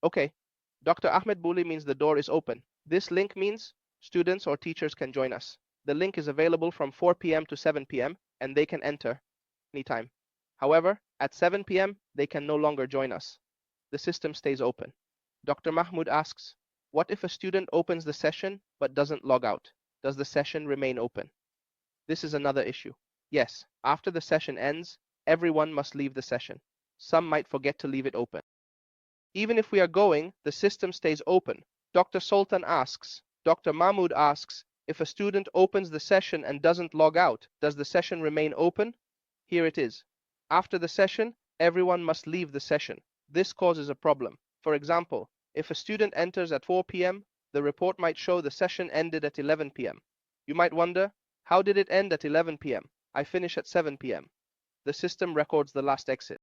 Okay, Dr. Ahmed Bouli means the door is open. This link means students or teachers can join us. The link is available from 4 p.m. to 7 p.m. and they can enter anytime. However, at 7 p.m., they can no longer join us. The system stays open. Dr. Mahmoud asks, what if a student opens the session but doesn't log out? Does the session remain open? This is another issue. Yes, after the session ends, everyone must leave the session. Some might forget to leave it open. Even if we are going, the system stays open. Dr. Sultan asks, Dr. Mahmoud asks, if a student opens the session and doesn't log out, does the session remain open? Here it is. After the session, everyone must leave the session. This causes a problem. For example, if a student enters at 4 p.m., the report might show the session ended at 11 p.m. You might wonder, how did it end at 11 p.m.? I finish at 7 p.m. The system records the last exit.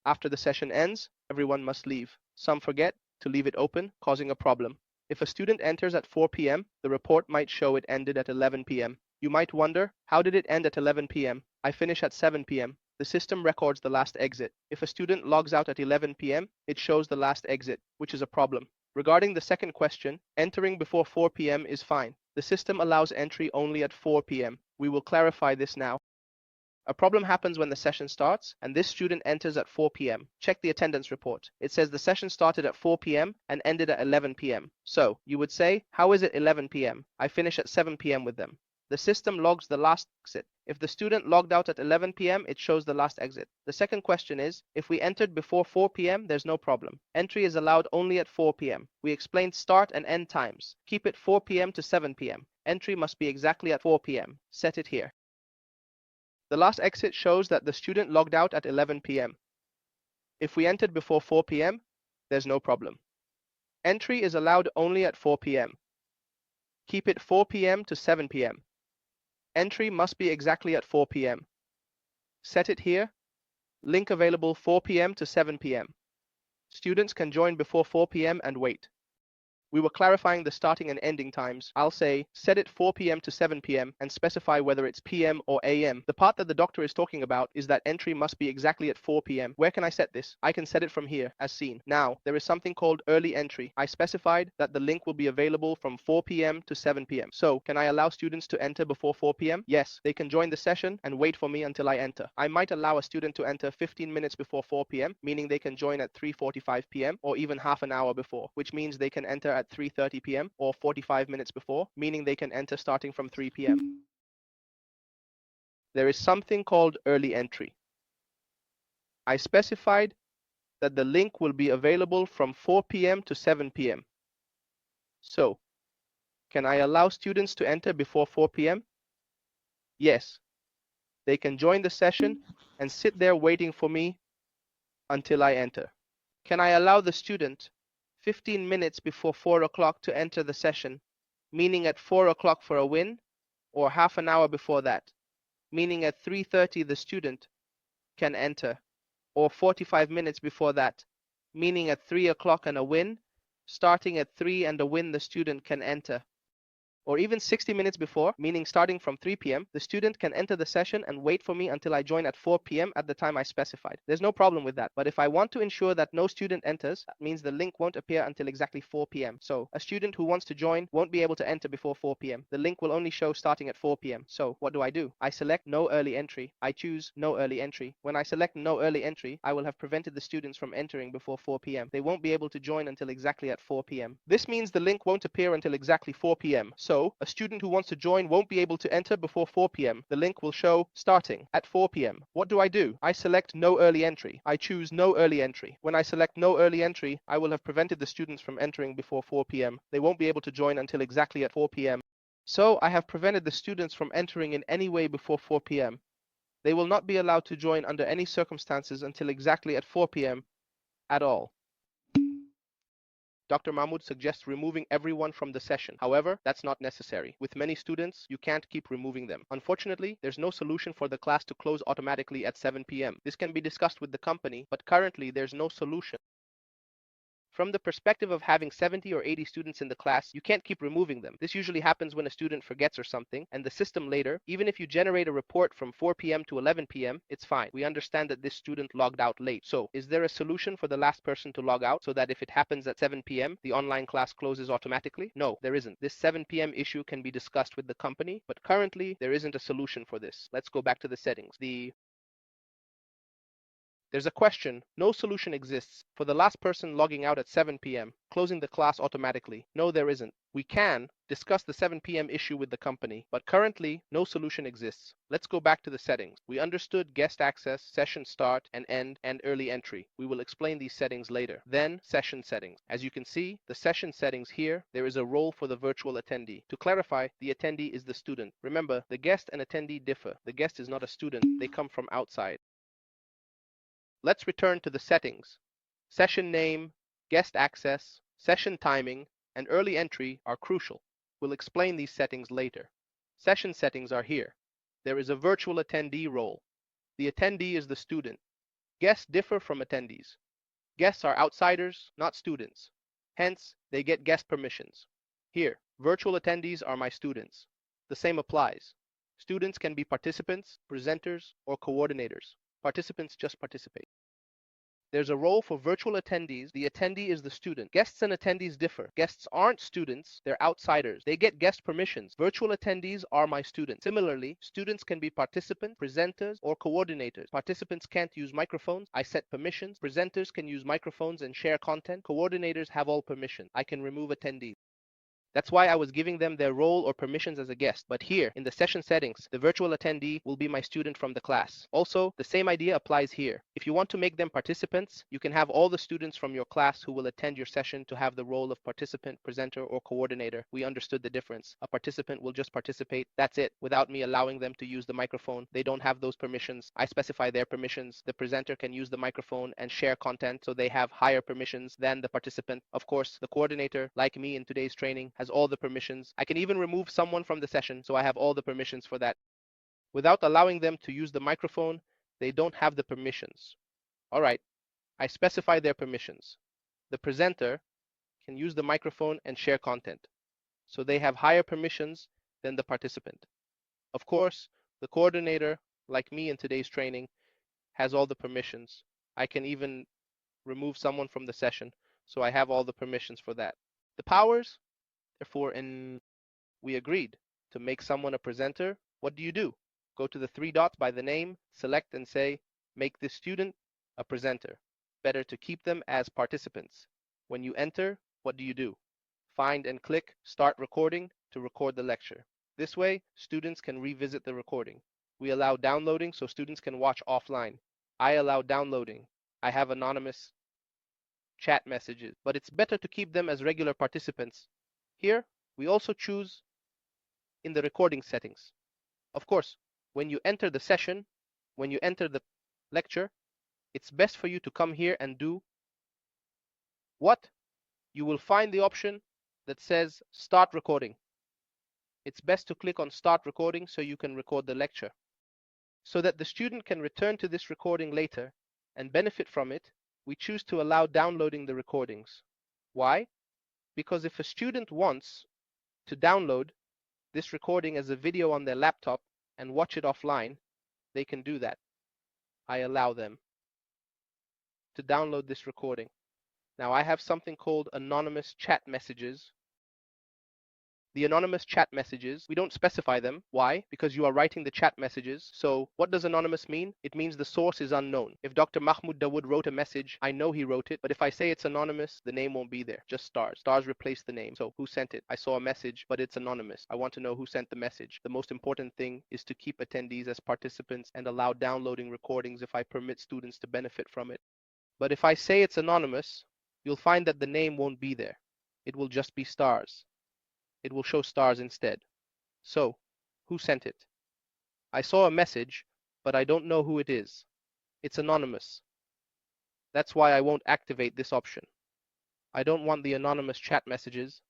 After the session ends, everyone must leave. Some forget to leave it open, causing a problem. If a student enters at 4 p.m., the report might show it ended at 11 p.m. You might wonder, how did it end at 11 p.m.? I finish at 7 p.m. The system records the last exit. If a student logs out at 11 p.m., it shows the last exit, which is a problem. Regarding the second question, entering before 4 p.m. is fine. The system allows entry only at 4 p.m. We will clarify this now. A problem happens when the session starts and this student enters at 4 p.m. Check the attendance report. It says the session started at 4 p.m. and ended at 11 p.m. So, you would say, how is it 11 p.m.? I finish at 7 p.m. with them. The system logs the last exit. If the student logged out at 11 p.m., it shows the last exit. The second question is, if we entered before 4 p.m., there's no problem. Entry is allowed only at 4 p.m. We explained start and end times. Keep it 4 p.m. to 7 p.m. Entry must be exactly at 4 p.m. Set it here. The last exit shows that the student logged out at 11 p.m. If we entered before 4 p.m., there's no problem. Entry is allowed only at 4 p.m. Keep it 4 p.m. to 7 p.m. Entry must be exactly at 4 p.m. Set it here. Link available 4 p.m. to 7 p.m. Students can join before 4 p.m. and wait. We were clarifying the starting and ending times. I'll say, set it 4 p.m. to 7 p.m. and specify whether it's p.m. or a.m. The part that the doctor is talking about is that entry must be exactly at 4 p.m. Where can I set this? I can set it from here, as seen. Now, there is something called early entry. I specified that the link will be available from 4 p.m. to 7 p.m. So, can I allow students to enter before 4 p.m.? Yes, they can join the session and wait for me until I enter. I might allow a student to enter 15 minutes before 4 p.m., meaning they can join at 3:45 p.m. or even half an hour before, which means they can enter at 3:30 p.m. or 45 minutes before, meaning they can enter starting from 3 p.m. There is something called early entry. I specified that the link will be available from 4 p.m. to 7 p.m. So, can I allow students to enter before 4 p.m.? Yes. They can join the session and sit there waiting for me until I enter. Can I allow the student 15 minutes before 4 o'clock to enter the session, meaning at 4 o'clock for a win, or half an hour before that, meaning at 3:30 the student can enter, or 45 minutes before that, meaning at 3 o'clock and a win, starting at 3 and a win the student can enter. Or even 60 minutes before, meaning starting from 3 p.m., the student can enter the session and wait for me until I join at 4 p.m. at the time I specified. There's no problem with that. But if I want to ensure that no student enters, that means the link won't appear until exactly 4 p.m. So a student who wants to join won't be able to enter before 4 p.m. The link will only show starting at 4 p.m. So what do? I select no early entry. I choose no early entry. When I select no early entry, I will have prevented the students from entering before 4 p.m. They won't be able to join until exactly at 4 p.m. This means the link won't appear until exactly 4 p.m. So a student who wants to join won't be able to enter before 4 p.m. The link will show starting at 4 p.m. What do? I select no early entry. I choose no early entry. When I select no early entry, I will have prevented the students from entering before 4 p.m. They won't be able to join until exactly at 4 p.m. So I have prevented the students from entering in any way before 4 p.m. They will not be allowed to join under any circumstances until exactly at 4 p.m. at all. Dr. Mahmoud suggests removing everyone from the session. However, that's not necessary. With many students, you can't keep removing them. Unfortunately, there's no solution for the class to close automatically at 7 p.m. This can be discussed with the company, but currently there's no solution. From the perspective of having 70 or 80 students in the class, you can't keep removing them. This usually happens when a student forgets or something, and the system later, even if you generate a report from 4 p.m. to 11 p.m., it's fine. We understand that this student logged out late. So, is there a solution for the last person to log out so that if it happens at 7 p.m., the online class closes automatically? No, there isn't. This 7 p.m. issue can be discussed with the company, but currently there isn't a solution for this. Let's go back to the settings. There's a question. No solution exists for the last person logging out at 7 p.m., closing the class automatically. No, there isn't. We can discuss the 7 p.m. issue with the company, but currently no solution exists. Let's go back to the settings. We understood guest access, session start and end, and early entry. We will explain these settings later. Then session settings. As you can see, the session settings here, there is a role for the virtual attendee. To clarify, the attendee is the student. Remember, the guest and attendee differ. The guest is not a student. They come from outside. Let's return to the settings. Session name, guest access, session timing, and early entry are crucial. We'll explain these settings later. Session settings are here. There is a virtual attendee role. The attendee is the student. Guests differ from attendees. Guests are outsiders, not students. Hence, they get guest permissions. Here, virtual attendees are my students. The same applies. Students can be participants, presenters, or coordinators. Participants just participate. There's a role for virtual attendees. The attendee is the student. Guests and attendees differ. Guests aren't students, they're outsiders. They get guest permissions. Virtual attendees are my students. Similarly, students can be participants, presenters, or coordinators. Participants can't use microphones. I set permissions. Presenters can use microphones and share content. Coordinators have all permissions. I can remove attendees. That's why I was giving them their role or permissions as a guest. But here, in the session settings, the virtual attendee will be my student from the class. Also, the same idea applies here. If you want to make them participants, you can have all the students from your class who will attend your session to have the role of participant, presenter, or coordinator. We understood the difference. A participant will just participate. That's it, without me allowing them to use the microphone. They don't have those permissions. I specify their permissions. The presenter can use the microphone and share content, so they have higher permissions than the participant. Of course, the coordinator, like me in today's training, has all the permissions. I can even remove someone from the session, so I have all the permissions for that. Without allowing them to use the microphone, they don't have the permissions. All right, I specify their permissions. The presenter can use the microphone and share content, so they have higher permissions than the participant. Of course, the coordinator, like me in today's training, has all the permissions. I can even remove someone from the session, so I have all the permissions for that. The powers, therefore, we agreed to make someone a presenter. What do? Go to the three dots by the name, select and say, make this student a presenter. Better to keep them as participants. When you enter, what do? Find and click Start Recording to record the lecture. This way, students can revisit the recording. We allow downloading so students can watch offline. I allow downloading. I have anonymous chat messages, but it's better to keep them as regular participants. Here, we also choose in the recording settings. Of course, when you enter the session, when you enter the lecture, it's best for you to come here and do what? You will find the option that says Start Recording. It's best to click on Start Recording so you can record the lecture. So that the student can return to this recording later and benefit from it, we choose to allow downloading the recordings. Why? Because if a student wants to download this recording as a video on their laptop and watch it offline, they can do that. I allow them to download this recording. Now I have something called anonymous chat messages. The anonymous chat messages, we don't specify them. Why? Because you are writing the chat messages. So what does anonymous mean? It means the source is unknown. If Dr. Mahmoud Dawood wrote a message, I know he wrote it, but if I say it's anonymous, the name won't be there, just stars. Stars replace the name. So who sent it? I saw a message, but it's anonymous. I want to know who sent the message. The most important thing is to keep attendees as participants and allow downloading recordings if I permit students to benefit from it. But if I say it's anonymous, you'll find that the name won't be there. It will just be stars. It will show stars instead. So, who sent it? I saw a message, but I don't know who it is. It's anonymous. That's why I won't activate this option. I don't want the anonymous chat messages.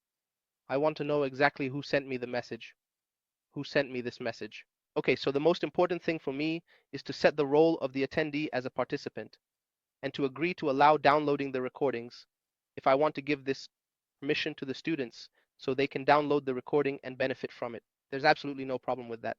I want to know exactly who sent me the message. Who sent me this message? Okay, so the most important thing for me is to set the role of the attendee as a participant and to agree to allow downloading the recordings if I want to give this permission to the students so they can download the recording and benefit from it. There's absolutely no problem with that.